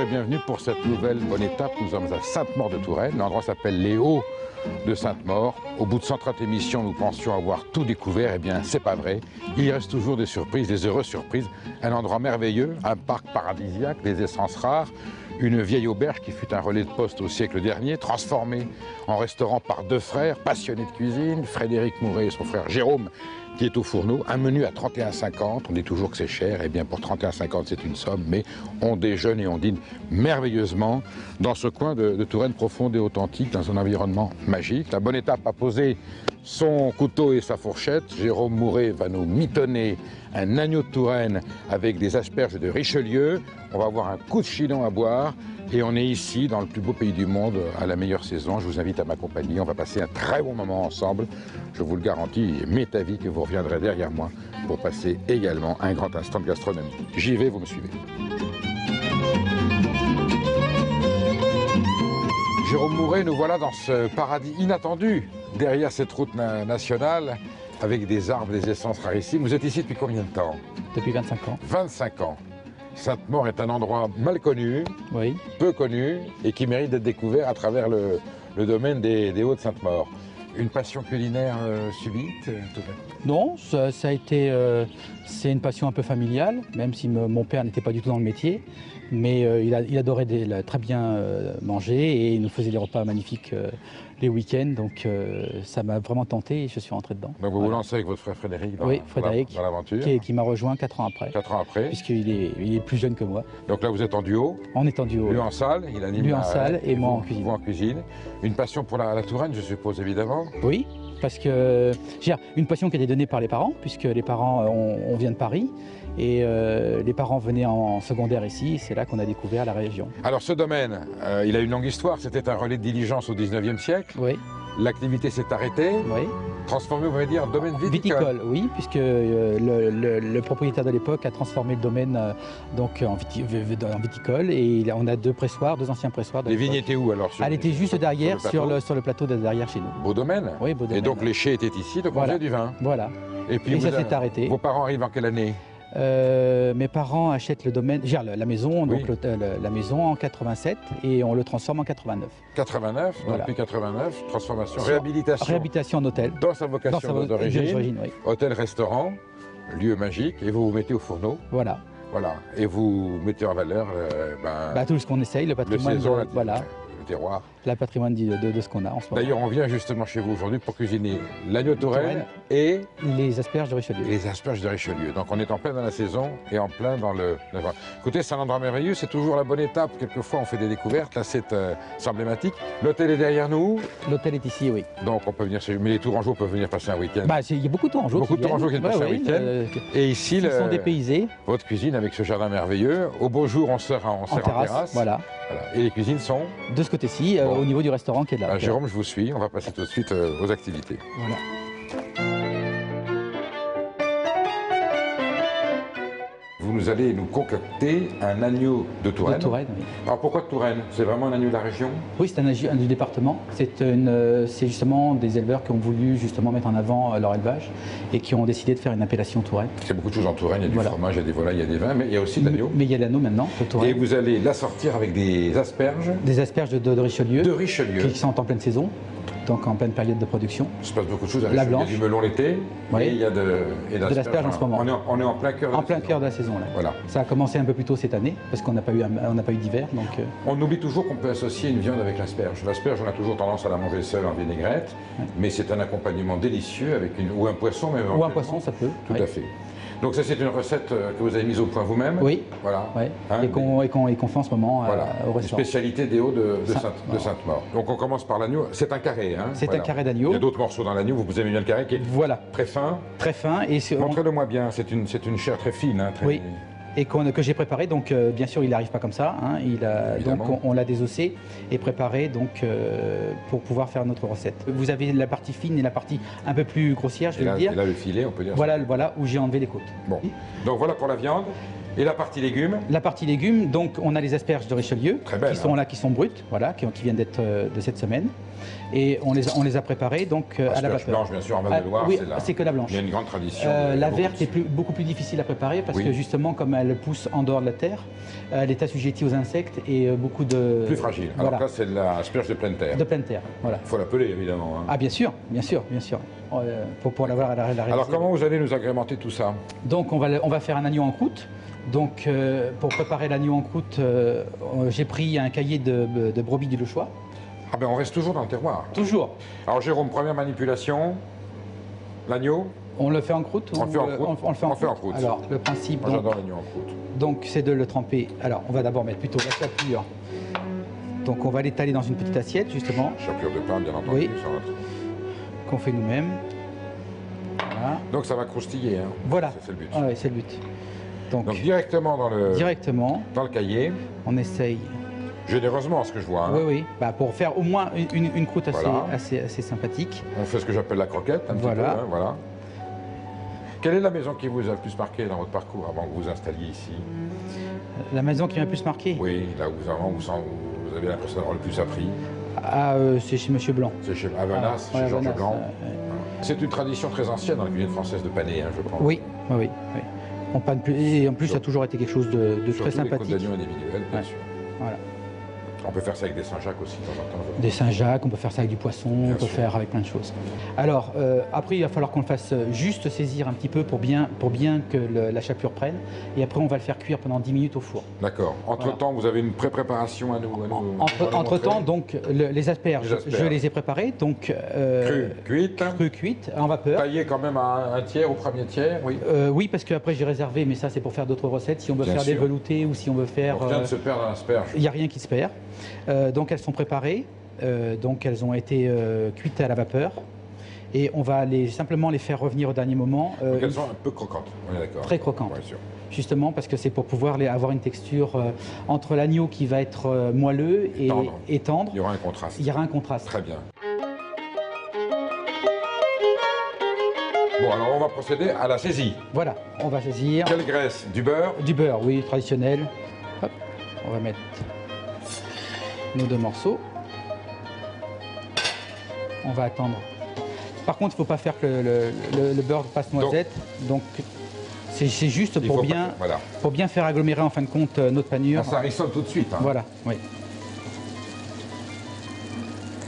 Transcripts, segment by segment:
et bienvenue pour cette nouvelle bonne étape. Nous sommes à Sainte-Maure-de-Touraine. L'endroit s'appelle les Hauts de Sainte-Maure. Au bout de 130 émissions, nous pensions avoir tout découvert. Eh bien, c'est pas vrai. Il reste toujours des surprises, des heureuses surprises. Un endroit merveilleux, un parc paradisiaque, des essences rares, une vieille auberge qui fut un relais de poste au siècle dernier, transformée en restaurant par deux frères passionnés de cuisine, Frédéric Mouret et son frère Jérôme, qui est au fourneau. Un menu à 31,50 €, on dit toujours que c'est cher, et bien pour 31,50 € c'est une somme, mais on déjeune et on dîne merveilleusement dans ce coin de Touraine profonde et authentique, dans un environnement magique. La bonne étape a posé son couteau et sa fourchette. Jérôme Mouret va nous mitonner un agneau de Touraine avec des asperges de Richelieu. On va avoir un coup de chilon à boire. Et on est ici, dans le plus beau pays du monde, à la meilleure saison. Je vous invite à m'accompagner. On va passer un très bon moment ensemble. Je vous le garantis, et m'est avis que vous reviendrez derrière moi pour passer également un grand instant de gastronomie. J'y vais, vous me suivez. Jérôme Mouret, nous voilà dans ce paradis inattendu, derrière cette route nationale, avec des arbres, des essences rarissimes. Vous êtes ici depuis combien de temps? Depuis 25 ans. 25 ans. Sainte-Maure est un endroit mal connu, Oui. peu connu, et qui mérite d'être découvert à travers le domaine des Hauts de Sainte-Maure. Une passion culinaire subite Non, ça a été, c'est une passion un peu familiale, même si mon père n'était pas du tout dans le métier. Mais il adorait très bien manger et il nous faisait des repas magnifiques les week-ends. Donc ça m'a vraiment tenté et je suis rentré dedans. Donc vous vous lancez avec votre frère Frédéric dans, oui, Frédéric, dans l'aventure. Qui m'a rejoint 4 ans après. 4 ans après. Puisqu'il est plus jeune que moi. Donc là vous êtes en duo. On est en duo. Lui en salle, il anime. Lui en salle et moi en cuisine. Vous en cuisine. Une passion pour la Touraine, je suppose, évidemment. Oui. Parce que j'ai une passion qui a été donnée par les parents, puisque les parents, on vient de Paris, et les parents venaient en secondaire ici, c'est là qu'on a découvert la région. Alors ce domaine, il a une longue histoire, c'était un relais de diligence au 19e siècle. Oui. L'activité s'est arrêtée, oui. Transformée, on va dire, en domaine viticole. Viticole, oui, puisque le propriétaire de l'époque a transformé le domaine donc, en viticole, et on a deux anciens pressoirs. Les vignes étaient où alors? Elle était juste derrière, sur le plateau de derrière chez nous. Beau domaine. Oui, beau domaine. Et donc les chais étaient ici, donc on faisait du vin. Voilà. Et puis ça s'est arrêté. Vos parents arrivent en quelle année? Mes parents achètent le domaine, la maison, oui. donc la maison en 87 et on le transforme en 89. 89, voilà. Depuis 89, transformation, réhabilitation. Réhabilitation en hôtel. Dans sa vocation d'origine, oui. Hôtel-restaurant, lieu magique, et vous vous mettez au fourneau. Voilà. Voilà, et vous mettez en valeur tout ce qu'on essaye, le patrimoine, le terroir. Le patrimoine de ce qu'on a en ce moment. D'ailleurs, on vient justement chez vous aujourd'hui pour cuisiner l'agneau de Touraine et les asperges de Richelieu. Les asperges de Richelieu. Donc on est en plein dans la saison et en plein dans le... Écoutez, c'est un endroit merveilleux, c'est toujours la bonne étape. Quelquefois, on fait des découvertes. Là, c'est emblématique. L'hôtel est derrière nous. L'hôtel est ici, oui. Donc on peut venir chez... Mais les Tourangeaux peuvent venir passer un week-end. Il y a beaucoup de Tourangeaux. Beaucoup de Tourangeaux qui viennent passer un week-end. Et ici, ils sont dépaysés. Votre cuisine avec ce jardin merveilleux. Au beau jour, on sert en terrasse. Voilà. Et les cuisines sont de ce côté-ci, au niveau du restaurant qui est là. Jérôme, je vous suis. On va passer tout de suite aux activités. Voilà. Vous allez nous concocter un agneau de Touraine. De Touraine, oui. Alors pourquoi de Touraine? C'est vraiment un agneau de la région? Oui, c'est un agneau du département. C'est justement des éleveurs qui ont voulu justement mettre en avant leur élevage et qui ont décidé de faire une appellation Touraine. Il y a beaucoup de choses en Touraine, il y a du fromage, il y a des volailles, il y a des vins, mais il y a aussi de l'agneau. Mais il y a l'agneau maintenant, de Touraine. Et vous allez l'assortir avec des asperges? Des asperges de Richelieu. De Richelieu. Qui sont en pleine saison. Donc en pleine période de production. Il se passe beaucoup de choses à la Richelieu. blanche. Il y a du melon l'été, oui. Et il y a de l'asperge en ce moment. On est en plein cœur de la saison. En plein cœur de la saison, là. Voilà. Ça a commencé un peu plus tôt cette année, parce qu'on n'a pas eu d'hiver. Donc On oublie toujours qu'on peut associer une viande avec l'asperge. L'asperge, on a toujours tendance à la manger seule en vinaigrette, mais c'est un accompagnement délicieux avec ou un poisson même. Ou un poisson, ça peut. Tout à fait. Donc ça, c'est une recette que vous avez mise au point vous-même? Oui. Voilà. Ouais. Et qu'on fait en ce moment au restaurant. Spécialité des Hauts de Sainte-Maure. Donc on commence par l'agneau. C'est un carré, hein? C'est un carré d'agneau. Il y a d'autres morceaux dans l'agneau. Vous aimez bien le carré qui est très fin. Très fin. Montrez-le-moi bien. C'est une chair très fine. Hein, très... Oui. Et que j'ai préparé, donc bien sûr il n'arrive pas comme ça, hein, donc on l'a désossé et préparé donc, pour pouvoir faire notre recette. Vous avez la partie fine et la partie un peu plus grossière, je vais le dire. Et là le filet, on peut dire voilà, où j'ai enlevé les côtes. Bon, donc voilà pour la viande. Et la partie légumes? La partie légumes, donc on a les asperges de Richelieu, Très belles, qui sont hein. là, qui sont brutes, voilà, qui viennent d'être de cette semaine. Et on les a préparées donc à la Asperges vapeur. blanches, bien sûr, en Val-de-Loire, oui, c'est c'est que la blanche. Il y a une grande tradition. La verte est beaucoup plus difficile à préparer parce Oui. que justement, comme elle pousse en dehors de la terre, elle est assujettie aux insectes et beaucoup de... Plus fragile. Voilà. Alors là, c'est de l'asperge de pleine terre. De pleine terre, voilà. Il faut l'appeler, évidemment. Hein. Ah bien sûr, bien sûr, bien sûr. Pour l'avoir à la réaliser. Alors, comment vous allez nous agrémenter tout ça? Donc on va faire un agneau en croûte. Donc pour préparer l'agneau en croûte, j'ai pris un cahier de brebis du Le Choix. Ah ben, on reste toujours dans le terroir. Toujours. Alors, Jérôme, première manipulation, l'agneau. On le fait en croûte On le fait en croûte. On le fait On fait en croûte. Alors le principe, Moi, j'adore l'agneau en croûte. donc c'est de le tremper. Alors on va d'abord mettre plutôt la chapelure. Donc on va l'étaler dans une petite assiette justement, Chapelure de pain, bien entendu. Oui. ça va. qu'on fait nous-mêmes. Voilà. Donc, ça va croustiller. Hein. Voilà. C'est le but. Ah ouais, c'est le but. Donc, Donc, directement dans directement, le cahier, on essaye. généreusement, ce que je vois. Hein. Oui, oui. Bah, pour faire au moins une croûte Voilà. assez sympathique. On fait ce que j'appelle la croquette, un Voilà. petit peu. Hein, voilà. Quelle est la maison qui vous a le plus marqué dans votre parcours avant que vous vous installiez ici? La maison qui m'a le plus marqué, Oui, là où vous avez l'impression d'avoir le plus appris. c'est chez Monsieur Blanc. C'est chez Avenas, Ouais, chez Georges Avenas, Blanc. C'est une tradition très ancienne dans la cuisine française de paner, hein, je pense. Oui, oui, oui. Oui. On panne plus, et en plus, ça a toujours été quelque chose de très Surtout les côtes sympathique. d'agneau individuelles, bien Ouais. sûr. Voilà. On peut faire ça avec des Saint-Jacques aussi, de temps en temps. je Des Saint-Jacques, on peut faire ça avec du poisson, Bien on peut sûr. faire avec plein de choses. Alors, après, il va falloir qu'on le fasse juste saisir un petit peu pour bien que la chapelure prenne. Et après, on va le faire cuire pendant 10 minutes au four. D'accord. Entre-temps, vous avez une pré-préparation à nous Entre-temps, donc, les asperges, Les asperges. je les ai préparées. Donc, cuites, crues cuites, en vapeur. taillées quand même à un tiers, au premier tiers, oui. Oui, parce qu'après, j'ai réservé, mais ça, c'est pour faire d'autres recettes. Si on veut Bien faire des sûr. veloutés ou si on veut faire... On vient de se perdre dans l'asperge. Il n'y a rien qui se perd. Donc elles sont préparées, donc elles ont été cuites à la vapeur et on va simplement les faire revenir au dernier moment. Donc elles sont un peu croquantes, on est d'accord. Très croquantes. Bien sûr. Justement parce que c'est pour pouvoir avoir une texture entre l'agneau qui va être moelleux et tendre. Il y aura un contraste. Il y aura un contraste. Très bien. Bon, alors on va procéder à la saisie. Voilà, on va saisir Quelle graisse? Du beurre? du beurre, oui, traditionnel. Hop, on va mettre nos 2 morceaux. On va attendre. Par contre, il ne faut pas faire que le beurre passe noisette. Donc, c'est juste Il pour faut bien, pas- voilà. pour bien faire agglomérer en fin de compte notre panure. Ça rissole tout de suite. Hein. Voilà, oui.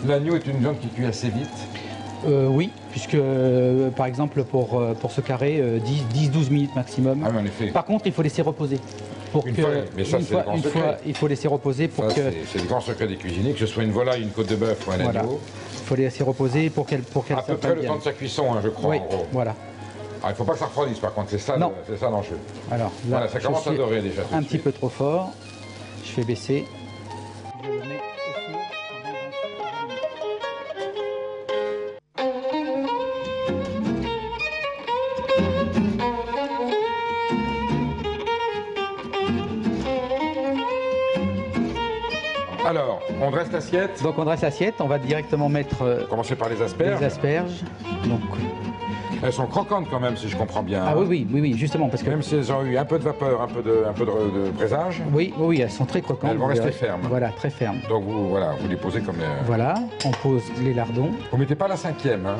L'agneau est une viande qui cuit assez vite. Oui, puisque par exemple pour ce carré, 10-12 minutes maximum. Ah, mais en effet. Par contre, il faut laisser reposer. Pour Une que, fois, mais ça, c'est le grand secret. il faut laisser reposer pour Ça, que. c'est le grand secret des cuisiniers, que ce soit une volaille, une côte de bœuf ou un Voilà. agneau. Il faut les laisser reposer pour qu'elle À peu près le temps de sa cuisson, hein, je crois, Oui, en gros. voilà. Ah, il ne faut pas que ça refroidisse, par contre, c'est ça, Non. c'est ça l'enjeu. Alors là, Voilà, ça je commence à suis dorer déjà. tout un de petit suite. peu trop fort. Je fais baisser. Je le mets au four pendant 20 minutes. Alors, on dresse l'assiette. Donc on dresse l'assiette, on va directement mettre Commencer par les asperges. les asperges. Donc, Elles sont croquantes quand même, si je comprends bien. ah oui, justement, parce que Même si elles ont eu un peu de vapeur, un peu de présage. oui, elles sont très croquantes. Elles vont vous rester verrez. fermes. Voilà, très fermes. Donc vous les posez comme les... Voilà, on pose les lardons. Vous mettez pas la 5e, hein.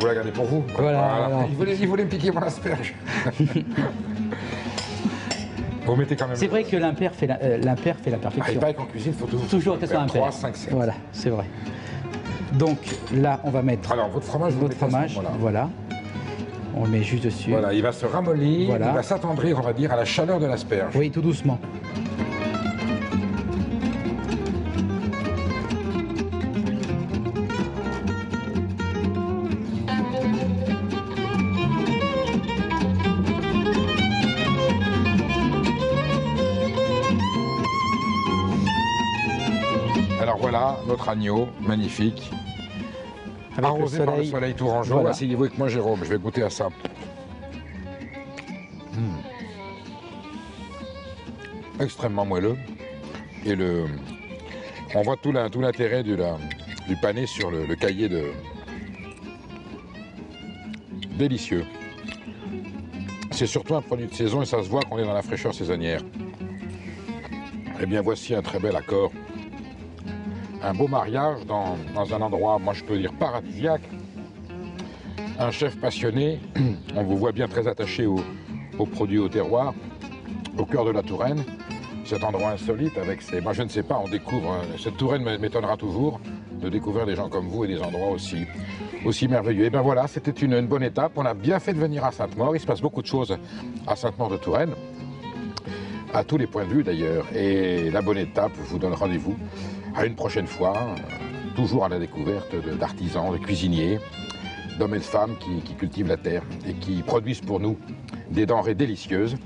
Vous la gardez pour vous. Voilà. Il voulait me piquer mon asperge. Vous mettez quand même... C'est vrai que l'impair fait la Ah, il perfection. paraît qu'en cuisine, il faut Toujours que ce soit impair. 3, 5, 7. Voilà, c'est vrai. Donc là, on va mettre Alors, votre fromage, vous le votre mettez à ce fromage. moment-là. Voilà. On le met juste dessus. Voilà, il va se ramollir, Voilà. il va s'attendrir, on va dire, à la chaleur de l'asperge. Oui, tout doucement. Alors voilà, notre agneau, magnifique. Avec Arrosé par le soleil tourangeau. Voilà. Asseyez-vous avec moi, Jérôme, je vais goûter à ça. Extrêmement moelleux. Et on voit tout l'intérêt du pané sur le cahier de... Délicieux. C'est surtout un produit de saison et ça se voit qu'on est dans la fraîcheur saisonnière. Eh bien, voici un très bel accord. Un beau mariage dans un endroit, moi je peux dire paradisiaque. Un chef passionné, on vous voit bien très attaché aux produits au terroir, au cœur de la Touraine. Cet endroit insolite avec ses... Moi je ne sais pas, on découvre... Cette Touraine m'étonnera toujours de découvrir des gens comme vous et des endroits aussi merveilleux. Et bien voilà, c'était une bonne étape. On a bien fait de venir à Sainte-Maure. Il se passe beaucoup de choses à Sainte-Maure de Touraine, à tous les points de vue d'ailleurs. Et la bonne étape vous donne rendez-vous à une prochaine fois, toujours à la découverte d'artisans, de cuisiniers, d'hommes et de femmes qui cultivent la terre et qui produisent pour nous des denrées délicieuses.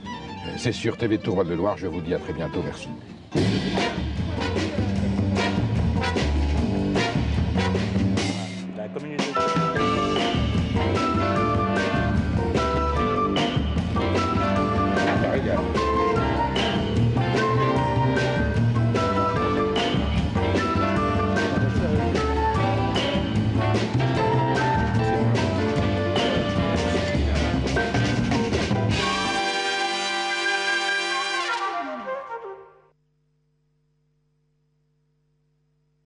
C'est sur TV Tour Val de Loire, je vous dis à très bientôt, merci.